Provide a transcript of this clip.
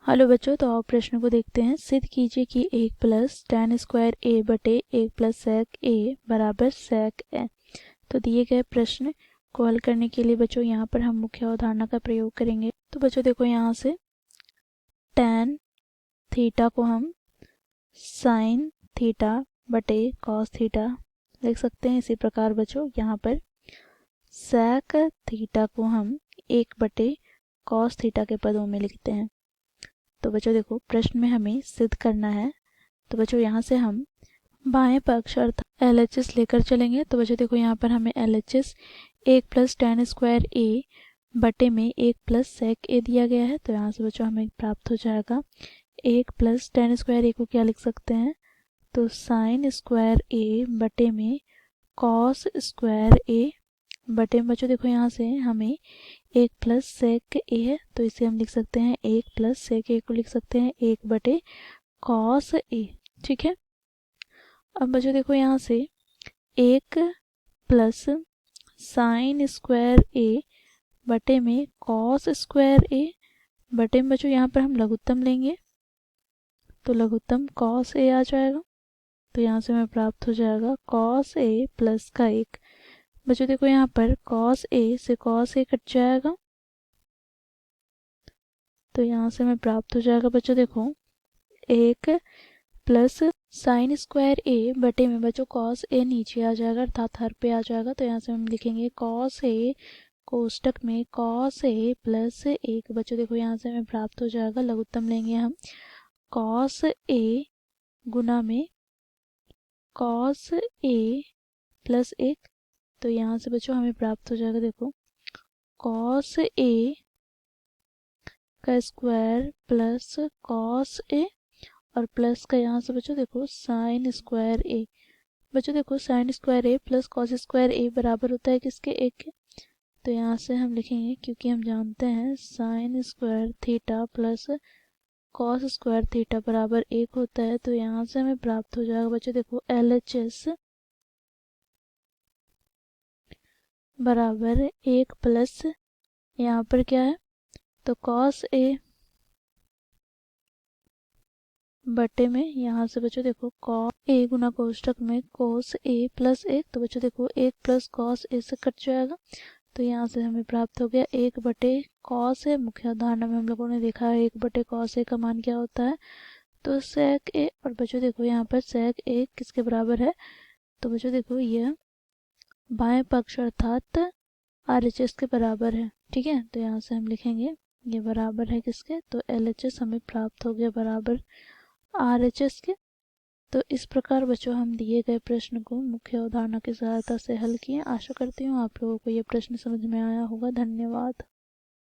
Hello बच्चों, तो आप प्रश्न को देखते हैं। सिद्ध कीजिए कि 1 प्लस tan स्क्वायर ए बटे 1 प्लस sec ए बराबर sec ए। तो दिए गए प्रश्न को हल करने के लिए बच्चों यहाँ पर हम मुख्य अवधारणा का प्रयोग करेंगे। तो बच्चों देखो, यहाँ से tan थीटा को हम sin थीटा बटे cos थीटा लिख सकते हैं। इसी प्रकार बच्चों यहाँ पर sec थीटा को हम 1 बटे cos थीटा के पदों में लिखते हैं। तो बच्चों देखो, प्रश्न में हमें सिद्ध करना है। तो बच्चों यहाँ से हम बाएं पक्ष अर्थात LHS लेकर चलेंगे। तो बच्चों देखो, यहाँ पर हमें LHS 1 प्लस tan स्क्वायर ए बटे में 1 प्लस sec ए दिया गया है। तो यहाँ से बच्चों हमें प्राप्त हो जाएगा 1 प्लस tan स्क्वायर ए को क्या लिख सकते हैं, तो sin स्क्वायर ए बटे में cos स्क्वायर ए बटे में बच्चों देखो, यहाँ से हमें 1 प्लस सेक ए है, तो इसे हम लिख सकते हैं 1 प्लस सेक ए को लिख सकते हैं 1 बटे कॉस ए। ठीक है। अब बच्चों देखो, यहाँ से 1 प्लस साइन स्क्वायर ए बटे में कॉस स्क्वायर ए बटे में बच्चों यहाँ पर हम लघुत्तम लेंगे, तो लघुत्तम कॉस ए आ जाएगा। तो यहाँ से हमें प्राप्त हो जाएगा कॉस ए प्लस का 1। बच्चों देखो, यहाँ पर कॉस ए से कॉस ए कट जाएगा, तो यहाँ से हमें प्राप्त हो जाएगा बच्चों देखो 1 प्लस साइन स्क्वायर ए बटे में बच्चों कॉस ए नीचे आ जाएगा अर्थात हर पे आ जाएगा। तो यहाँ से हम लिखेंगे कॉस ए कोष्टक में कॉस ए प्लस 1। बच्चों देखो, यहाँ से हमें प्राप्त हो जाएगा, लघुत्तम लेंगे हम कॉस ए गुना में कॉस ए प्लस 1। तो यहाँ से बच्चों हमें प्राप्त हो जाएगा, देखो कॉस ए का स्क्वायर प्लस कॉस ए और प्लस का यहाँ से बच्चों देखो साइन स्क्वायर ए। बच्चों देखो, साइन स्क्वायर ए प्लस कॉस स्क्वायर ए बराबर होता है किसके, 1 के। तो यहाँ से हम लिखेंगे, क्योंकि हम जानते हैं sine square theta plus cos square theta बराबर 1 होता है। तो यहाँ से हमें प्राप्त हो जाएगा बच्चों देखो LHS बराबर 1 प्लस यहाँ पर क्या है, तो कॉस ए बटे में यहाँ से बच्चों देखो कॉस ए गुना कोष्टक में कोस ए प्लस 1। तो बच्चों देखो 1 प्लस कॉस ए से कट जाएगा, तो यहाँ से हमें प्राप्त हो गया 1 बटे कॉस ए। मुख्य उदाहरण में हम लोगों ने देखा है 1 बटे कॉस ए का मान क्या होता है, तो सेक ए। और बच्चों देखो, यहाँ पर सेक ए किसके बराबर है, तो बच्चों देखो यह बाएं पक्ष अर्थात RHS के बराबर है। ठीक है। तो यहाँ से हम लिखेंगे ये बराबर है किसके, तो LHS हमें प्राप्त हो गया बराबर RHS के। तो इस प्रकार बच्चों हम दिए गए प्रश्न को मुख्य अवधारणा की सहायता से हल किए। आशा करती हूँ आप लोगों को ये प्रश्न समझ में आया होगा। धन्यवाद।